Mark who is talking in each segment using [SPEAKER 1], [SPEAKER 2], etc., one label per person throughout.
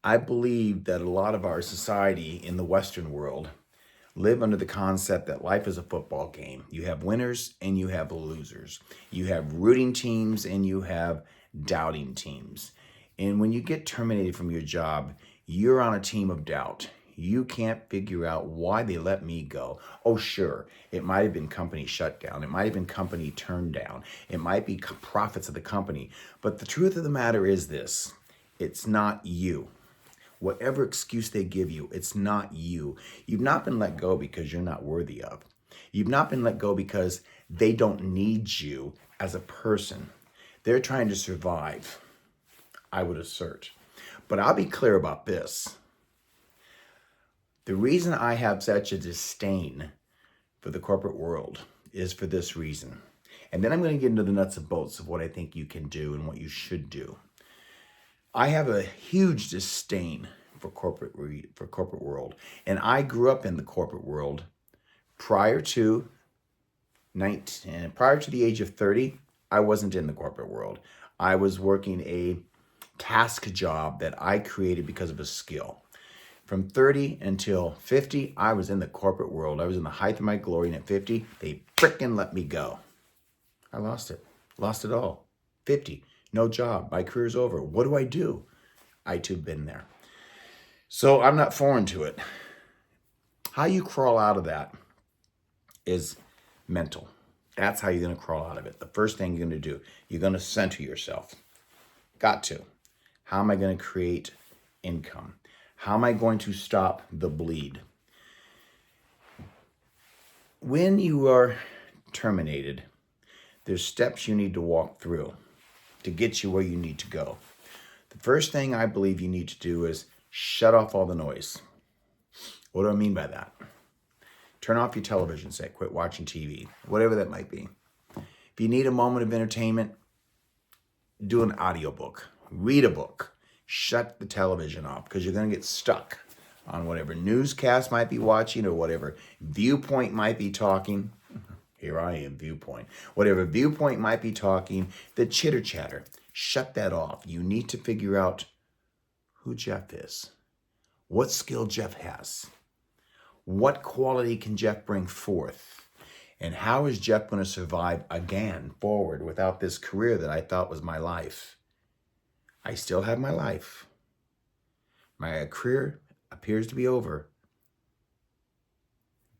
[SPEAKER 1] I believe that a lot of our society in the Western world live under the concept that life is a football game. You have winners and you have losers. You have rooting teams and you have doubting teams. And when you get terminated from your job, you're on a team of doubt. You can't figure out why they let me go. Oh, sure, it might have been company shutdown. It might have been company turned down. It might be profits of the company. But the truth of the matter is this: it's not you. Whatever excuse they give you, it's not you. You've not been let go because you're not worthy of. You've not been let go because they don't need you as a person. They're trying to survive, I would assert. But I'll be clear about this. The reason I have such a disdain for the corporate world is for this reason. And then I'm going to get into the nuts and bolts of what I think you can do and what you should do. I have a huge disdain for corporate world, and I grew up in the corporate world prior to the age of 30. I wasn't in the corporate world. I was working a task job that I created because of a skill. From 30 until 50, I was in the corporate world. I was in the height of my glory, and at 50, they frickin' let me go. I lost it all. 50. No job. My career's over. What do I do? I too been there. So I'm not foreign to it. How you crawl out of that is mental. That's how you're going to crawl out of it. The first thing you're going to do, you're going to center yourself. Got to. How am I going to create income? How am I going to stop the bleed? When you are terminated, there's steps you need to walk through to get you where you need to go. The first thing I believe you need to do is shut off all the noise. What do I mean by that? Turn off your television set, quit watching TV, whatever that might be. If you need a moment of entertainment, do an audiobook, read a book, shut the television off, because you're going to get stuck on whatever newscast might be watching or whatever Viewpoint might be talking. Here I am, Viewpoint. Whatever Viewpoint might be talking, the chitter chatter, shut that off. You need to figure out who Jeff is, what skill Jeff has, what quality can Jeff bring forth, and how is Jeff going to survive again forward without this career that I thought was my life. I still have my life. My career appears to be over.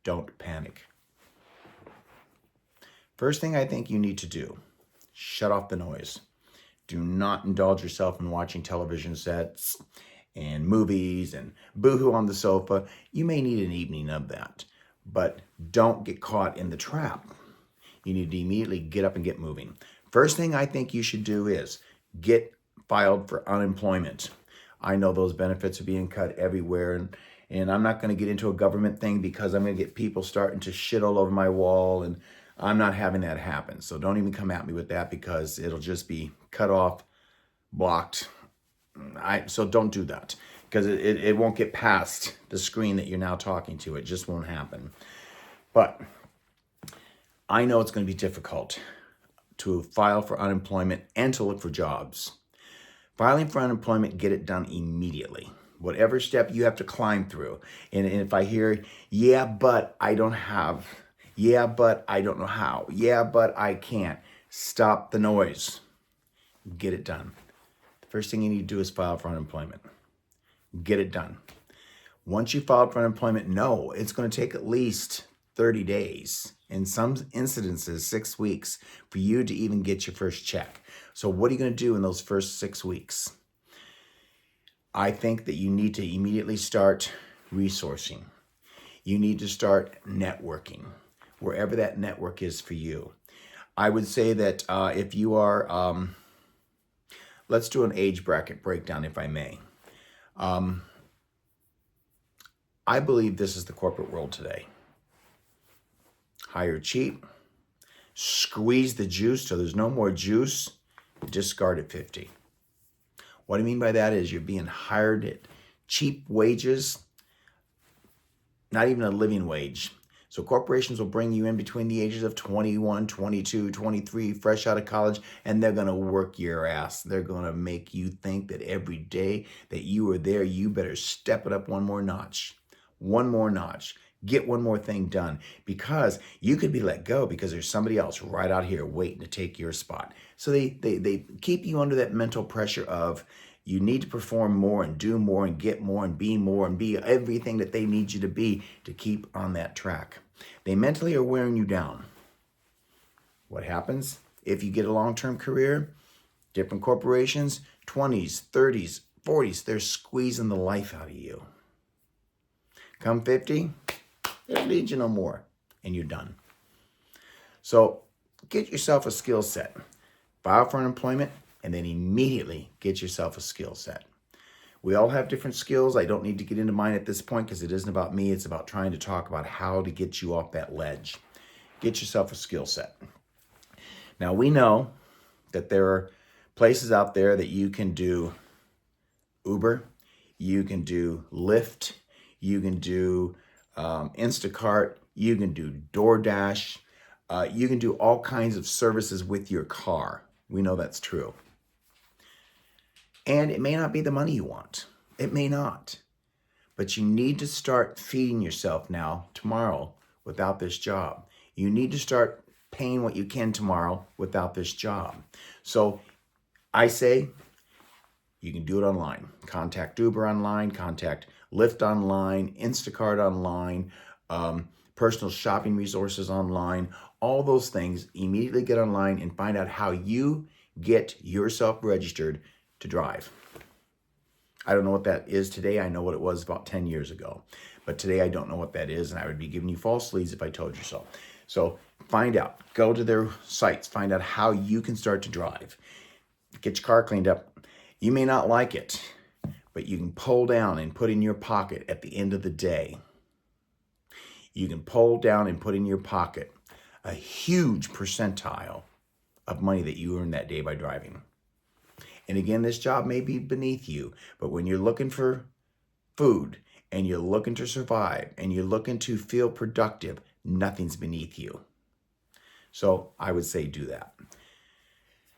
[SPEAKER 1] Don't panic. First thing I think you need to do, shut off the noise. Do not indulge yourself in watching television sets and movies and boohoo on the sofa. You may need an evening of that, but don't get caught in the trap. You need to immediately get up and get moving. First thing I think you should do is get filed for unemployment. I know those benefits are being cut everywhere, and I'm not going to get into a government thing because I'm going to get people starting to shit all over my wall, and I'm not having that happen. So don't even come at me with that, because it'll just be cut off, blocked. So don't do that, because it won't get past the screen that you're now talking to. It just won't happen. But I know it's going to be difficult to file for unemployment and to look for jobs. Filing for unemployment, get it done immediately. Whatever step you have to climb through. And if I hear, yeah, but I don't have, yeah, but I don't know how, yeah, but I can't, stop the noise. Get it done. The first thing you need to do is file for unemployment. Get it done. Once you file for unemployment, no, it's going to take at least 30 days. In some incidences, 6 weeks for you to even get your first check. So what are you going to do in those first 6 weeks? I think that you need to immediately start resourcing. You need to start networking, wherever that network is for you. I would say that if you are, let's do an age bracket breakdown, if I may. I believe this is the corporate world today. Hire cheap, squeeze the juice till there's no more juice, discard at 50. What I mean by that is you're being hired at cheap wages, not even a living wage. So corporations will bring you in between the ages of 21, 22, 23, fresh out of college, and they're going to work your ass. They're going to make you think that every day that you are there, you better step it up one more notch. One more notch. Get one more thing done, because you could be let go because there's somebody else right out here waiting to take your spot. So they keep you under that mental pressure of you need to perform more and do more and get more and be everything that they need you to be to keep on that track. They mentally are wearing you down. What happens if you get a long-term career? Different corporations, 20s, 30s, 40s, they're squeezing the life out of you. Come 50, they don't need you no more, and you're done. So get yourself a skill set. File for unemployment, and then immediately get yourself a skill set. We all have different skills. I don't need to get into mine at this point because it isn't about me. It's about trying to talk about how to get you off that ledge. Get yourself a skill set. Now, we know that there are places out there that you can do Uber, you can do Lyft, you can do Instacart, you can do DoorDash, you can do all kinds of services with your car. We know that's true. And it may not be the money you want. It may not. But you need to start feeding yourself now, tomorrow, without this job. You need to start paying what you can tomorrow without this job. So I say you can do it online. Contact Uber online, contact Lyft online, Instacart online, personal shopping resources online, all those things. Immediately get online and find out how you get yourself registered to drive. I don't know what that is today. I know what it was about 10 years ago. But today I don't know what that is, and I would be giving you false leads if I told you so. So find out. Go to their sites. Find out how you can start to drive. Get your car cleaned up. You may not like it, but you can pull down and put in your pocket at the end of the day. You can pull down and put in your pocket a huge percentile of money that you earned that day by driving. And again, this job may be beneath you, but when you're looking for food and you're looking to survive and you're looking to feel productive, nothing's beneath you. So I would say do that.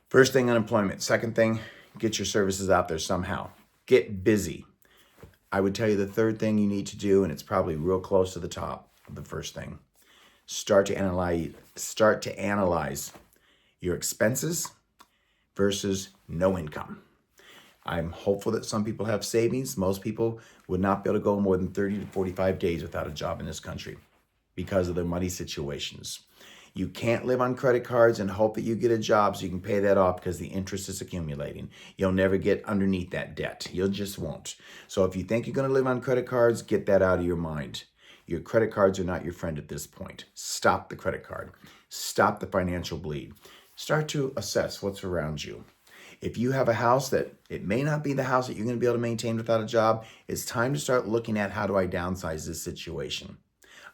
[SPEAKER 1] First thing, unemployment. Second thing, get your services out there somehow. Get busy. I would tell you the third thing you need to do, and it's probably real close to the top of the first thing. Start to analyze your expenses versus no income. I'm hopeful that some people have savings. Most people would not be able to go more than 30 to 45 days without a job in this country because of their money situations. You can't live on credit cards and hope that you get a job so you can pay that off because the interest is accumulating. You'll never get underneath that debt. You just won't. So if you think you're going to live on credit cards, get that out of your mind. Your credit cards are not your friend at this point. Stop the credit card. Stop the financial bleed. Start to assess what's around you. If you have a house that it may not be the house that you're going to be able to maintain without a job, it's time to start looking at how do I downsize this situation.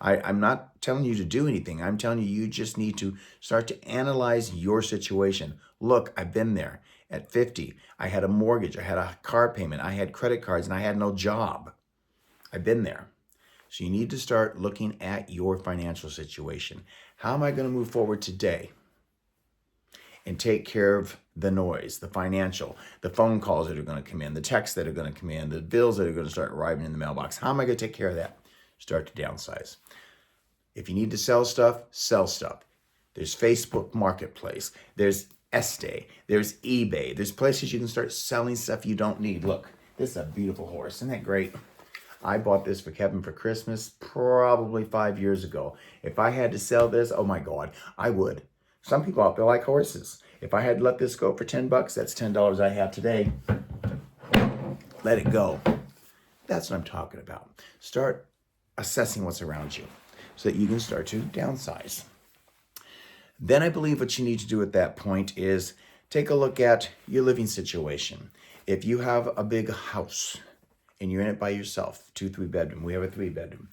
[SPEAKER 1] I'm not telling you to do anything. I'm telling you, you just need to start to analyze your situation. Look, I've been there. At 50, I had a mortgage, I had a car payment, I had credit cards, and I had no job. I've been there. So you need to start looking at your financial situation. How am I going to move forward today and take care of the noise, the financial, the phone calls that are going to come in, the texts that are going to come in, the bills that are going to start arriving in the mailbox? How am I going to take care of that? Start to downsize. If you need to sell stuff, sell stuff. There's Facebook Marketplace. There's Estee. There's eBay. There's places you can start selling stuff you don't need. Look, this is a beautiful horse. Isn't that great? I bought this for Kevin for Christmas probably 5 years ago. If I had to sell this, oh my God, I would. Some people out there like horses. If I had to let this go for $10, that's $10 I have today. Let it go. That's what I'm talking about. Start assessing what's around you so that you can start to downsize. Then I believe what you need to do at that point is take a look at your living situation. If you have a big house and you're in it by yourself, 2-3 bedroom, we have a 3-bedroom.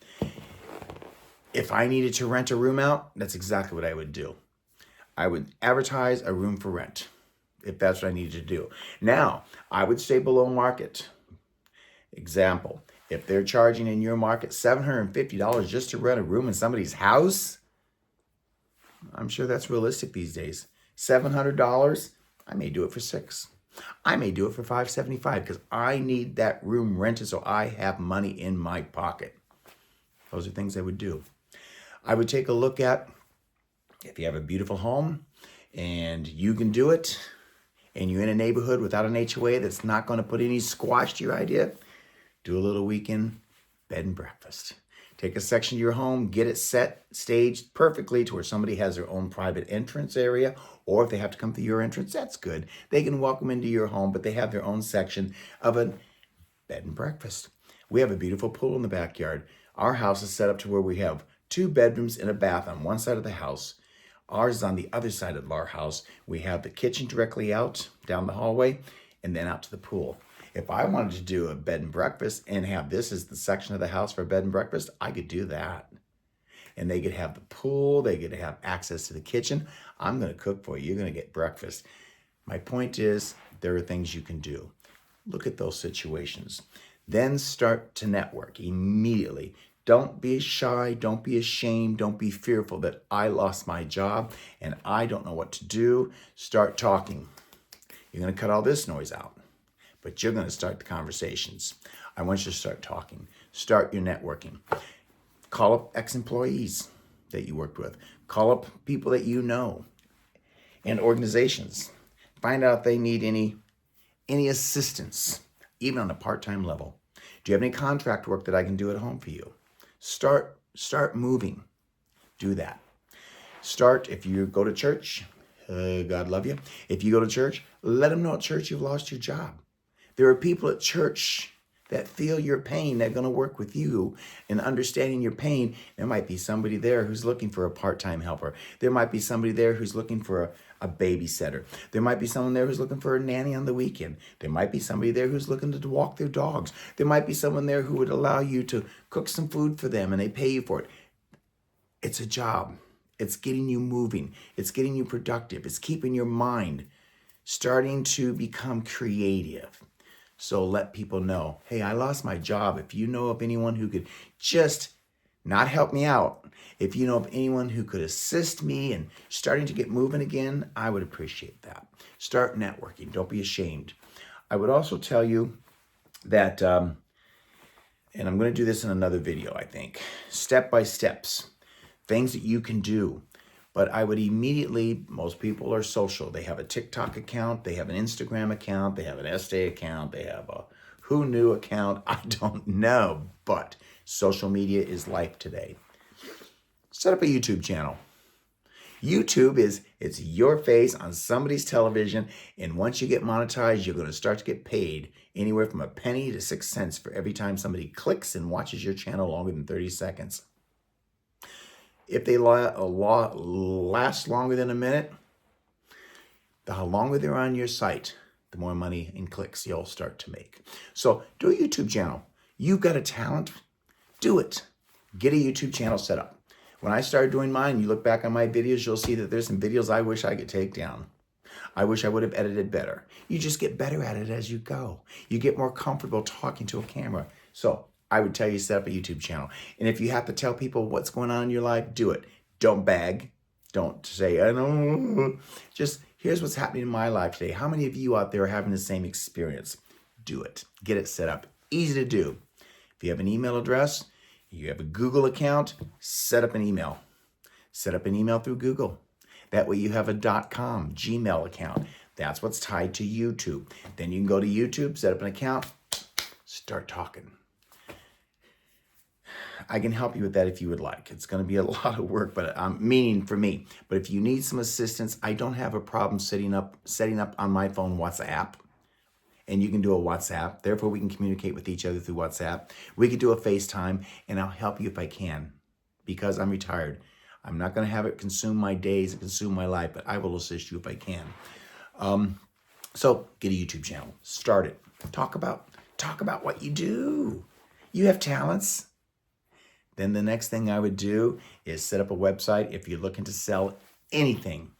[SPEAKER 1] If I needed to rent a room out, that's exactly what I would do. I would advertise a room for rent if that's what I needed to do. Now, I would stay below market. Example, If they're charging in your market $750 just to rent a room in somebody's house, I'm sure that's realistic these days. $700, I may do it for $600. I may do it for $575 because I need that room rented so I have money in my pocket. Those are things I would do. I would take a look at, if you have a beautiful home and you can do it, and you're in a neighborhood without an HOA that's not going to put any squash to your idea, do a little weekend bed and breakfast. Take a section of your home, get it staged perfectly to where somebody has their own private entrance area, or if they have to come through your entrance, that's good. They can welcome into your home, but they have their own section of a bed and breakfast. We have a beautiful pool in the backyard. Our house is set up to where we have 2 bedrooms and a bath on one side of the house. Ours is on the other side of our house. We have the kitchen directly out down the hallway and then out to the pool. If I wanted to do a bed and breakfast and have this as the section of the house for a bed and breakfast, I could do that. And they could have the pool, they could have access to the kitchen. I'm going to cook for you. You're going to get breakfast. My point is, there are things you can do. Look at those situations. Then start to network immediately. Don't be shy, don't be ashamed, don't be fearful that I lost my job and I don't know what to do. Start talking. You're going to cut all this noise out, but you're going to start the conversations. I want you to start talking. Start your networking. Call up ex-employees that you worked with. Call up people that you know and organizations. Find out if they need any assistance, even on a part-time level. Do you have any contract work that I can do at home for you? Start moving. Do that. Start, if you go to church, God love you. If you go to church, let them know at church you've lost your job. There are people at church that feel your pain, that are going to work with you in understanding your pain. There might be somebody there who's looking for a part-time helper. There might be somebody there who's looking for a babysitter. There might be someone there who's looking for a nanny on the weekend. There might be somebody there who's looking to walk their dogs. There might be someone there who would allow you to cook some food for them and they pay you for it. It's a job. It's getting you moving. It's getting you productive. It's keeping your mind starting to become creative. So let people know, hey, I lost my job. If you know of anyone who could just not help me out, if you know of anyone who could assist me in starting to get moving again, I would appreciate that. Start networking. Don't be ashamed. I would also tell you that, and I'm going to do this in another video, I think, step by steps, things that you can do. But I would immediately, most people are social. They have a TikTok account, they have an Instagram account, they have an Estee account, they have a Who Knew account. I don't know, but social media is life today. Set up a YouTube channel. YouTube it's your face on somebody's television, and once you get monetized, you're going to start to get paid anywhere from a penny to 6 cents for every time somebody clicks and watches your channel longer than 30 seconds. If they last longer than a minute, the longer they're on your site, the more money and clicks you'll start to make. So do a YouTube channel. You've got a talent, do it. Get a YouTube channel set up. When I started doing mine, you look back on my videos, you'll see that there's some videos I wish I could take down. I wish I would have edited better. You just get better at it as you go. You get more comfortable talking to a camera. So I would tell you set up a YouTube channel. And if you have to tell people what's going on in your life, do it. Don't bag. Don't say, I know. Just, here's what's happening in my life today. How many of you out there are having the same experience? Do it. Get it set up. Easy to do. If you have an email address, you have a Google account, set up an email. Set up an email through Google. That way you have a .com Gmail account. That's what's tied to YouTube. Then you can go to YouTube, set up an account, start talking. I can help you with that if you would like. It's going to be a lot of work, but meaning for me. But if you need some assistance, I don't have a problem setting up on my phone WhatsApp. And you can do a WhatsApp. Therefore, we can communicate with each other through WhatsApp. We could do a FaceTime, and I'll help you if I can, because I'm retired. I'm not going to have it consume my days and consume my life, but I will assist you if I can. So get a YouTube channel. Start it. Talk about what you do. You have talents. Then the next thing I would do is set up a website if you're looking to sell anything.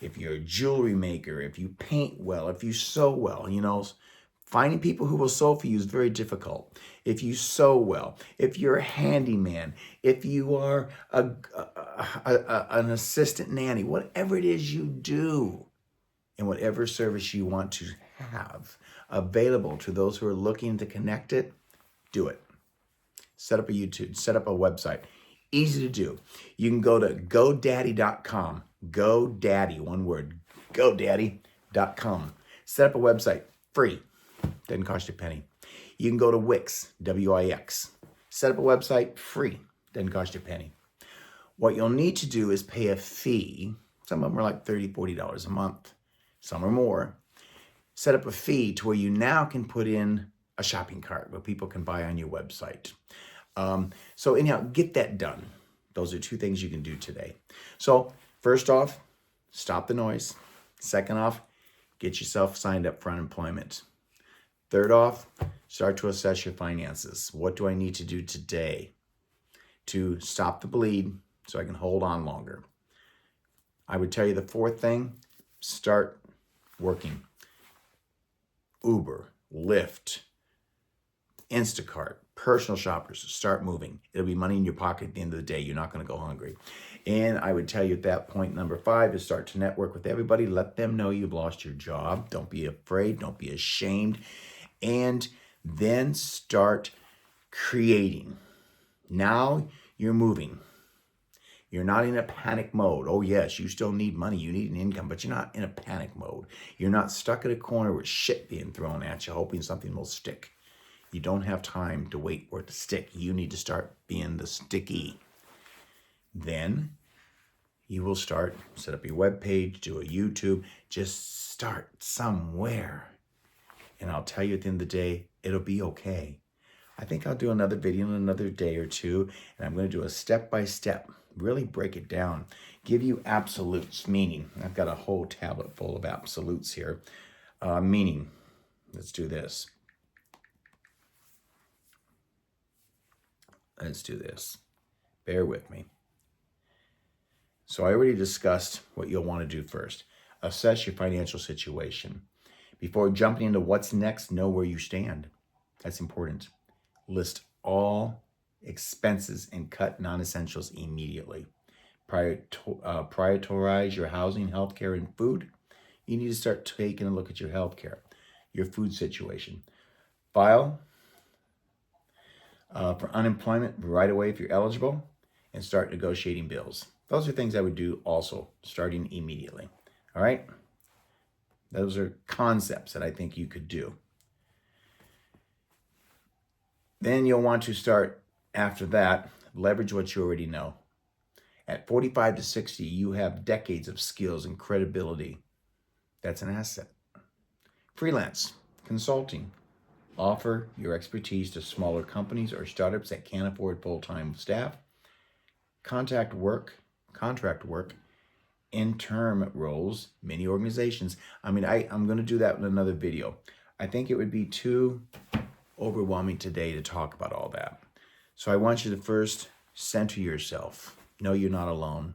[SPEAKER 1] If you're a jewelry maker, if you paint well, if you sew well, Finding people who will sew for you is very difficult. If you sew well, if you're a handyman, if you are an assistant nanny, whatever it is you do, and whatever service you want to have available to those who are looking to connect it, do it. Set up a YouTube, set up a website. Easy to do. You can go to GoDaddy.com. GoDaddy, one word, GoDaddy.com. Set up a website, free. Doesn't cost you a penny. You can go to Wix, W-I-X. Set up a website, free. Doesn't cost you a penny. What you'll need to do is pay a fee. Some of them are like $30, $40 a month. Some are more. Set up a fee to where you now can put in a shopping cart where people can buy on your website. So anyhow, get that done. Those are two things you can do today. So first off, stop the noise. Second off, get yourself signed up for unemployment. Third off, start to assess your finances. What do I need to do today to stop the bleed so I can hold on longer? I would tell you the fourth thing, start working. Uber, Lyft, Instacart, personal shoppers, start moving. It'll be money in your pocket at the end of the day. You're not going to go hungry. And I would tell you at that point, number 5 is start to network with everybody. Let them know you've lost your job. Don't be afraid. Don't be ashamed. And then start creating. Now you're moving. You're not in a panic mode. Oh yes, you still need money. You need an income, but you're not in a panic mode. You're not stuck in a corner with shit being thrown at you, hoping something will stick. You don't have time to wait for it to stick. You need to start being the sticky. Then you will start, set up your web page, do a YouTube, just start somewhere. And I'll tell you at the end of the day, it'll be okay. I think I'll do another video in another day or two, and I'm going to do a step-by-step, really break it down, give you absolutes, meaning, I've got a whole tablet full of absolutes here, meaning, let's do this. Let's do this. Bear with me. So I already discussed what you'll want to do first. Assess your financial situation. Before jumping into what's next, know where you stand. That's important. List all expenses and cut non-essentials immediately. Prioritize your housing, healthcare, and food. You need to start taking a look at your healthcare, your food situation. File for unemployment right away if you're eligible, and start negotiating bills. Those are things I would do also, starting immediately. All right? Those are concepts that I think you could do. Then you'll want to start, after that, leverage what you already know. At 45 to 60, you have decades of skills and credibility. That's an asset. Freelance, consulting. Offer your expertise to smaller companies or startups that can't afford full-time staff. Contract work, interim roles, many organizations. I'm going to do that in another video. I think it would be too overwhelming today to talk about all that. So I want you to first center yourself. Know you're not alone.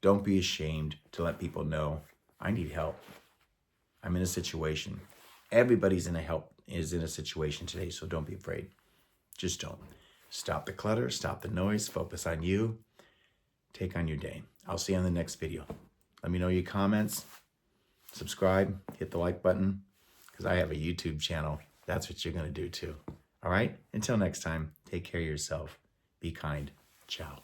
[SPEAKER 1] Don't be ashamed to let people know, I need help. I'm in a situation. Everybody's in a situation today, so don't be afraid. Just don't. Stop the clutter, stop the noise, focus on you. Take on your day. I'll see you on the next video. Let me know your comments. Subscribe, hit the like button, because I have a YouTube channel. That's what you're going to do too. All right? Until next time, take care of yourself. Be kind. Ciao.